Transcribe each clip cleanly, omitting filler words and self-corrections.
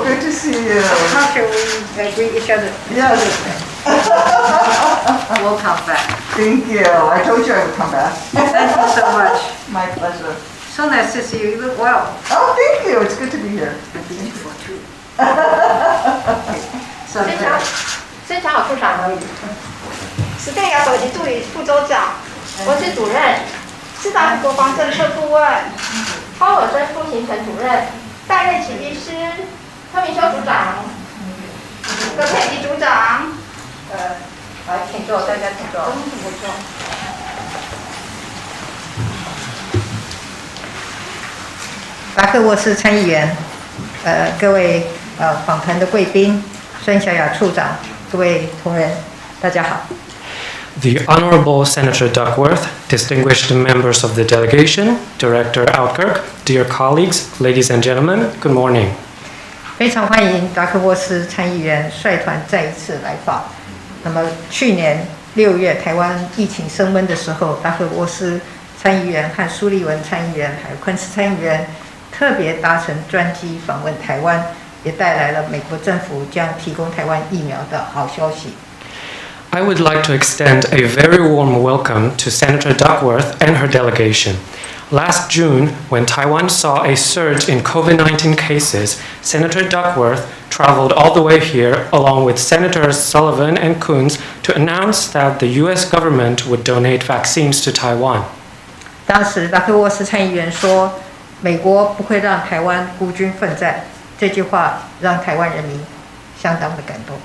good to see you. How shall we greet each other? Yes. We'll come back. Thank you. I told you I would come back. Thank you so much. My pleasure. So nice to see you. You look well. Oh, thank you. It's good to be here. And beautiful too. 宣传好处长而已。史代雅首席助理副州长，我是主任，市长国防政策顾问，高尔森副行程主任，戴瑞奇医师，柯明修组长，葛佩吉组长。来，请坐，大家请坐。达克沃斯参议员，各位访谈的贵宾，孙小雅处长，各位同仁，大家好。The Honorable Senator Duckworth, distinguished members of the delegation, Director Alkirk, dear colleagues, ladies and gentlemen, good morning. 非常欢迎达克沃斯参议员率团再一次来访。那么去年6月台湾疫情升温的时候，达克沃斯参议员和苏利文参议员还有昆斯参议员特别搭乘专机访问台湾，也带来了美国政府将提供台湾疫苗的好消息。I would like to extend a very warm welcome to Senator Duckworth and her delegation. Last June, when Taiwan saw a surge in COVID-19 cases, Senator Duckworth traveled all the way here along with Senators Sullivan and Coons to announce that the U.S. government would donate vaccines to Taiwan. 当时达克沃斯参议员说：“美国不会让台湾孤军奋战。”这句话让台湾人民相当的感动。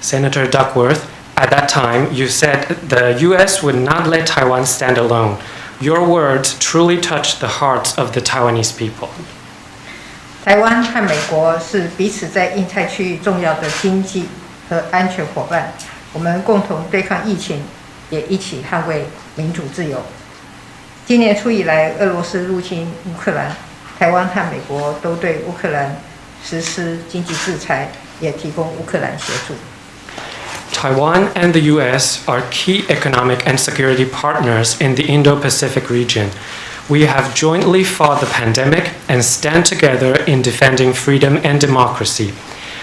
Senator Duckworth, at that time, you said the U.S. would not let Taiwan stand alone. Your words truly touched the hearts of the Taiwanese people. 台湾和美国是彼此在印太区域重要的经济和安全伙伴，我们共同对抗疫情，也一起捍卫民主自由。今年初以来，俄罗斯入侵乌克兰，台湾和美国都对乌克兰实施经济制裁，也提供乌克兰协助。Taiwan and the U.S. are key economic and security partners in the Indo-Pacific region. We have jointly fought the pandemic and stand together in defending freedom and democracy.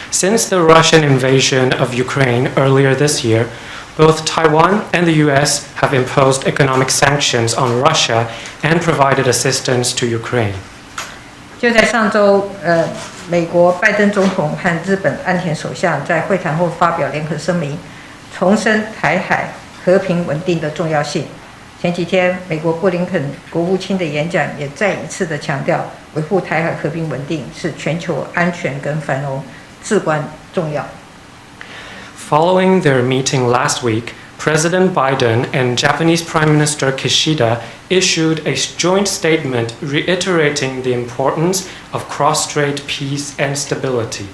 Since the Russian invasion of Ukraine earlier this year, both Taiwan and the U.S. have imposed economic sanctions on Russia and provided assistance to Ukraine. 就在上周，美国拜登总统和日本岸田首相在会谈后发表联合声明，重申台海和平稳定的重要性。前几天，美国布林肯国务卿的演讲也再一次的强调，维护台海和平稳定是全球安全跟繁荣至关重要。Following their meeting last week, President Biden and Japanese Prime Minister Kishida issued a joint statement reiterating the importance of cross-strait peace and stability.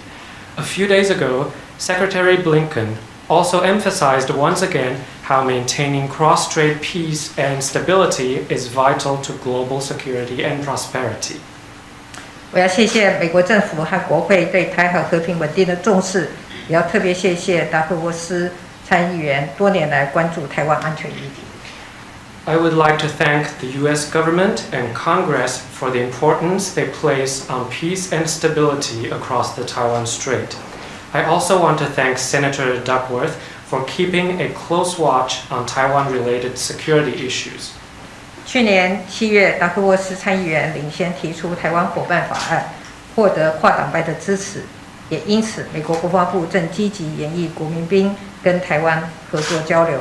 A few days ago, Secretary Blinken also emphasized once again how maintaining cross-strait peace and stability is vital to global security and prosperity. 我要谢谢美国政府和国会对台海和平稳定的重视，也要特别谢谢达克沃斯参议员多年来关注台湾安全议题。I would like to thank the U.S. government and Congress for the importance they place on peace and stability across the Taiwan Strait. I also want to thank Senator Duckworth for keeping a close watch on Taiwan-related security issues. 去年7月，达克沃斯参议员领先提出台湾伙伴法案，获得跨党派的支持，也因此美国国防部正积极研议国民兵跟台湾合作交流。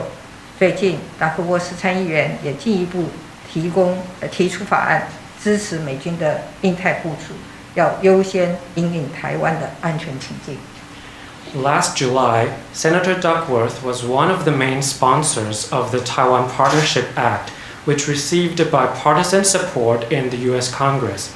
最近，达克沃斯参议员也进一步提出法案，支持美军的印太部署，要优先因应台湾的安全情境。Last July, Senator Duckworth was one of the main sponsors of the Taiwan Partnership Act, which received bipartisan support in the U.S. Congress.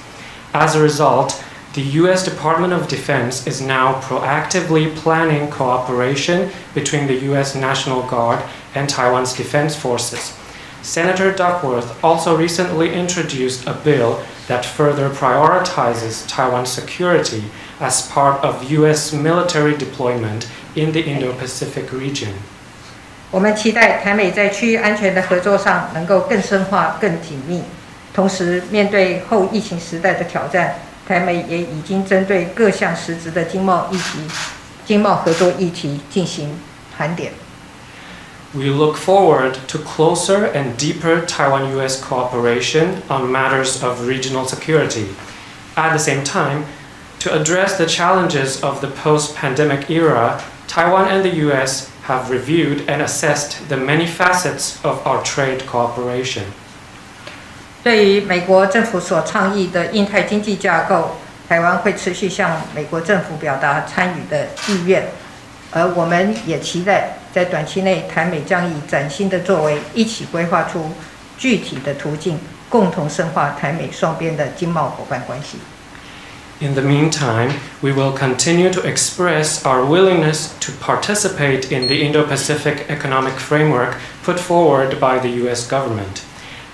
As a result, the U.S. Department of Defense is now proactively planning cooperation between the U.S. National Guard and Taiwan's defense forces. Senator Duckworth also recently introduced a bill that further prioritizes Taiwan's security as part of U.S. military deployment in the Indo-Pacific region. 我们期待台美在区域安全的合作上能够更深化、更紧密。同时，面对后疫情时代的挑战，台美也已经针对各项实质的经贸合作议题进行盘点。We look forward to closer and deeper Taiwan-US cooperation on matters of regional security. At the same time, to address the challenges of the post-pandemic era, Taiwan and the U.S. have reviewed and assessed the many facets of our trade cooperation. 对于美国政府所倡议的印太经济架构，台湾会持续向美国政府表达参与的意愿，而我们也期待在短期内，台美将以崭新的作为，一起规划出具体的途径，共同深化台美双边的经贸伙伴关系。In the meantime, we will continue to express our willingness to participate in the Indo-Pacific economic framework put forward by the U.S. government.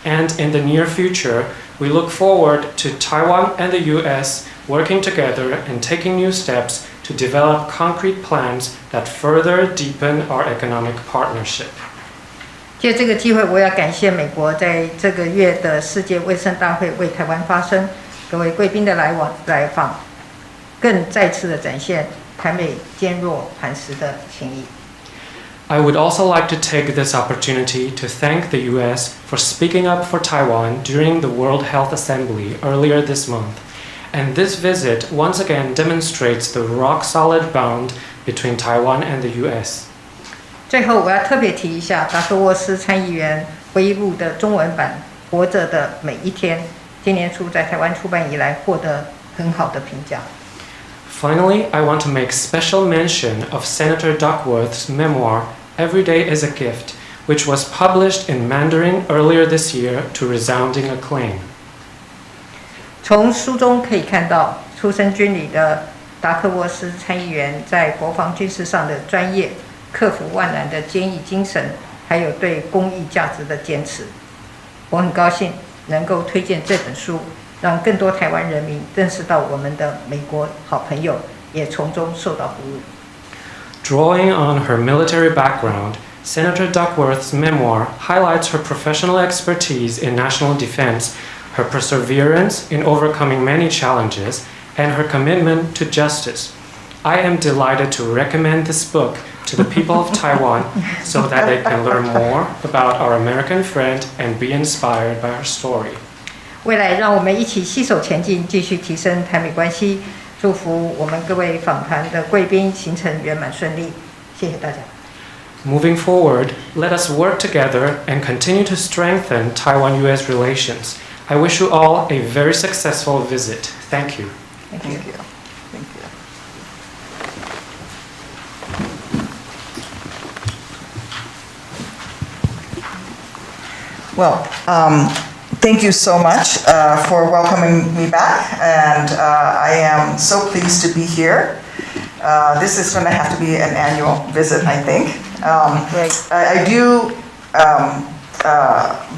And in the near future, we look forward to Taiwan and the U.S. working together and taking new steps to develop concrete plans that further deepen our economic partnership. 借这个机会，我要感谢美国在这个月的世界卫生大会为台湾发声，各位贵宾的来访，更再次的展现台美坚若磐石的情谊。I would also like to take this opportunity to thank the U.S. for speaking up for Taiwan during the World Health Assembly earlier this month. And this visit once again demonstrates the rock-solid bond between Taiwan and the U.S. 最后，我要特别提一下达克沃斯参议员回忆录的中文版《活着的每一天》，今年初在台湾出版以来获得很好的评价。Finally, I want to make special mention of Senator Duckworth's memoir, Every Day is a Gift, which was published in Mandarin earlier this year to resounding acclaim. 从书中可以看到，出身军旅的达克沃斯参议员在国防军事上的专业、克服万难的坚毅精神，还有对公益价值的坚持。我很高兴能够推荐这本书，让更多台湾人民认识到我们的美国好朋友，也从中受到鼓舞。Drawing on her military background, Senator Duckworth's memoir highlights her professional expertise in national defense, her perseverance in overcoming many challenges, and her commitment to justice. I am delighted to recommend this book to the people of Taiwan so that they can learn more about our American friend and be inspired by her story. 未来让我们一起携手前进，继续提升台美关系。祝福我们各位访谈的贵宾行程圆满顺利，谢谢大家。Moving forward, let us work together and continue to strengthen Taiwan-U.S. relations. I wish you all a very successful visit. Thank you. Thank you. Thank you. Well, thank you so much for welcoming me back, and I am so pleased to be here. This is going to have to be an annual visit, I think. I do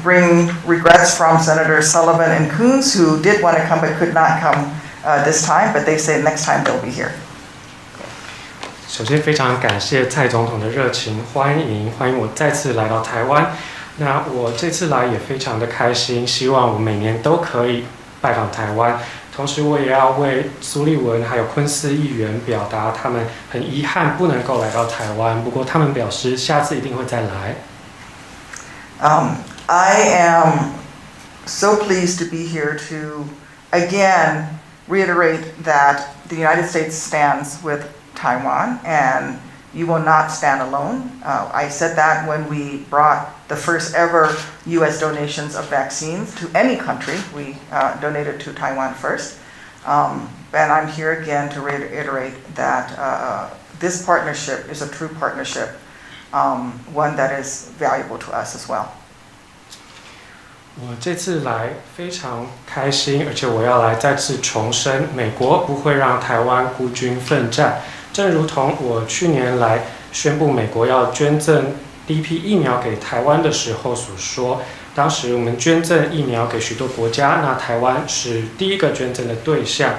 bring regrets from Senators Sullivan and Coons, who did want to come but could not come this time, but they say next time they'll be here. 首先，非常感谢蔡总统的热情欢迎我再次来到台湾。那我这次来也非常的开心，希望我每年都可以拜访台湾。同时，我也要为苏利文还有昆斯议员表达他们很遗憾不能够来到台湾，不过他们表示下次一定会再来。I am so pleased to be here to again reiterate that the United States stands with Taiwan, and you will not stand alone. I said that when we brought the first ever U.S. donations of vaccines to any country. We donated to Taiwan first. And I'm here again to reiterate that this partnership is a true partnership, one that is valuable to us as well. 我这次来非常开心，而且我要来再次重申，美国不会让台湾孤军奋战。正如同我去年来宣布美国要捐赠第一批疫苗给台湾的时候所说，当时我们捐赠疫苗给许多国家，那台湾是第一个捐赠的对象。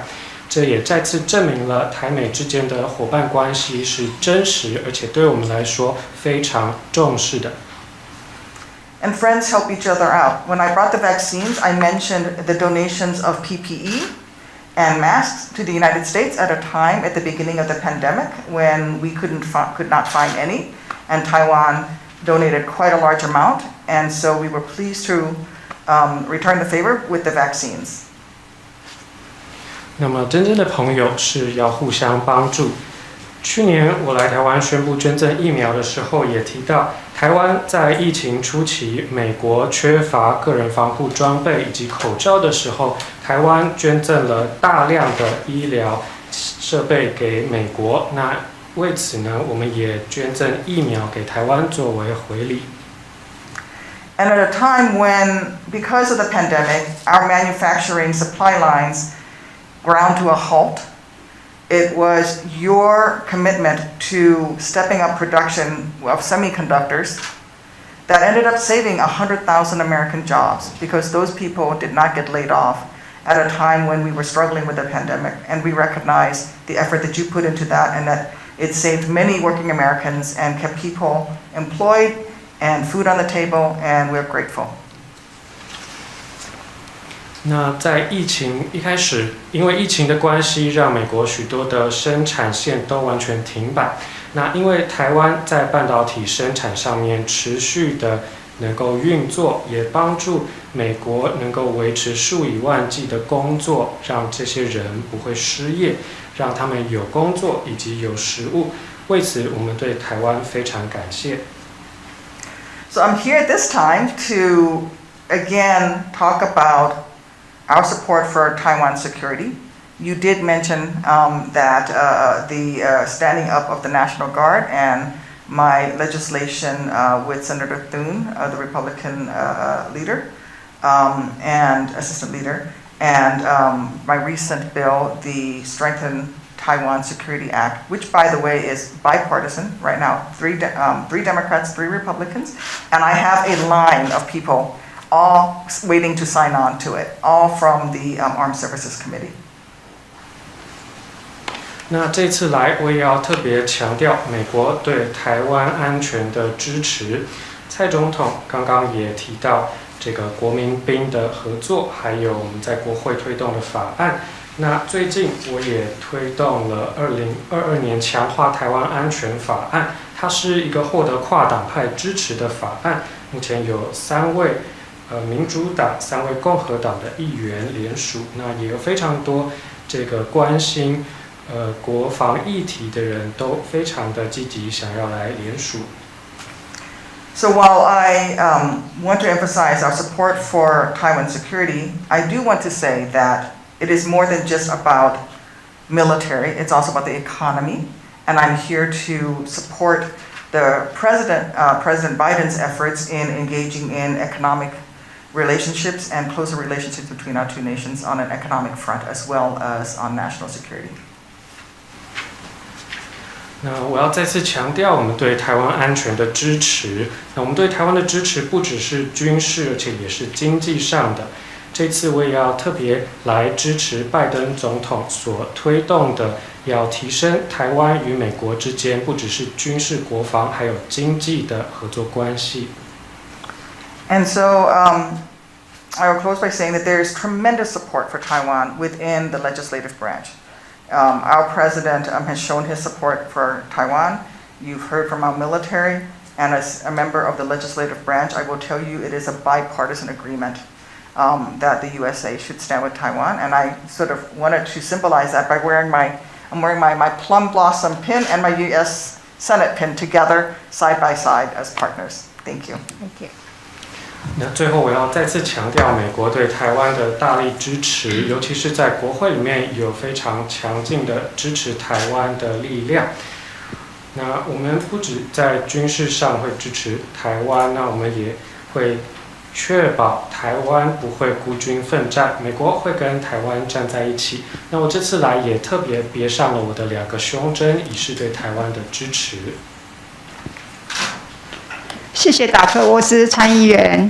这也再次证明了台美之间的伙伴关系是真实，而且对我们来说非常重视的。And friends help each other out. When I brought the vaccines, I mentioned the donations of PPE, and masks to the United States at a time at the beginning of the pandemic when we could not find any, and Taiwan donated quite a large amount, and so we were pleased to return the favor with the vaccines. 那么真正的朋友是要互相帮助。去年我来台湾宣布捐赠疫苗的时候，也提到台湾在疫情初期，美国缺乏个人防护装备以及口罩的时候，台湾捐赠了大量的医疗设备给美国。那为此呢，我们也捐赠疫苗给台湾作为回礼。And at a time when, because of the pandemic, our manufacturing supply lines ground to a halt, it was your commitment to stepping up production of semiconductors that ended up saving 100,000 American jobs, because those people did not get laid off at a time when we were struggling with the pandemic. And we recognize the effort that you put into that, and that it saved many working Americans and kept people employed and food on the table, and we're grateful. 那在疫情一开始，因为疫情的关系，让美国许多的生产线都完全停摆。那因为台湾在半导体生产上面持续的能够运作，也帮助美国能够维持数以万计的工作，让这些人不会失业，让他们有工作以及有食物。为此，我们对台湾非常感谢。So I'm here this time to again talk about our support for Taiwan security. You did mention that the standing up of the National Guard and my legislation with Senator Thune, the Republican leader and assistant leader, and my recent bill, the Strengthen Taiwan Security Act, which, by the way, is bipartisan right now, three Democrats, 3 Republicans, and I have a line of people all waiting to sign on to it, all from the Armed Services Committee. 那这次来，我也要特别强调美国对台湾安全的支持。蔡总统刚刚也提到这个国民兵的合作，还有我们在国会推动的法案。那最近我也推动了2022年强化台湾安全法案，它是一个获得跨党派支持的法案。目前有3位民主党、3位共和党的议员联署，那也有非常多这个关心国防议题的人都非常的积极，想要来联署。So while I want to emphasize our support for Taiwan security, I do want to say that it is more than just about military, it's also about the economy. And I'm here to support the President Biden's efforts in engaging in economic relationships and closer relationships between our 2 nations on an economic front as well as on national security. 那我要再次强调我们对台湾安全的支持。那我们对台湾的支持不只是军事，而且也是经济上的。这次我也要特别来支持拜登总统所推动的，要提升台湾与美国之间不只是军事国防，还有经济的合作关系。And so I will close by saying that there is tremendous support for Taiwan within the legislative branch. Our president has shown his support for Taiwan. You've heard from our military, and as a member of the legislative branch, I will tell you it is a bipartisan agreement that the USA should stand with Taiwan. And I sort of wanted to symbolize that by wearing my plum blossom pin and my US Senate pin together side by side as partners. Thank you. Thank you. 那最后我要再次强调美国对台湾的大力支持，尤其是在国会里面有非常强劲的支持台湾的力量。那我们不止在军事上会支持台湾，那我们也会确保台湾不会孤军奋战，美国会跟台湾站在一起。那我这次来也特别别上了我的2个胸针，以示对台湾的支持。谢谢达克沃斯参议员。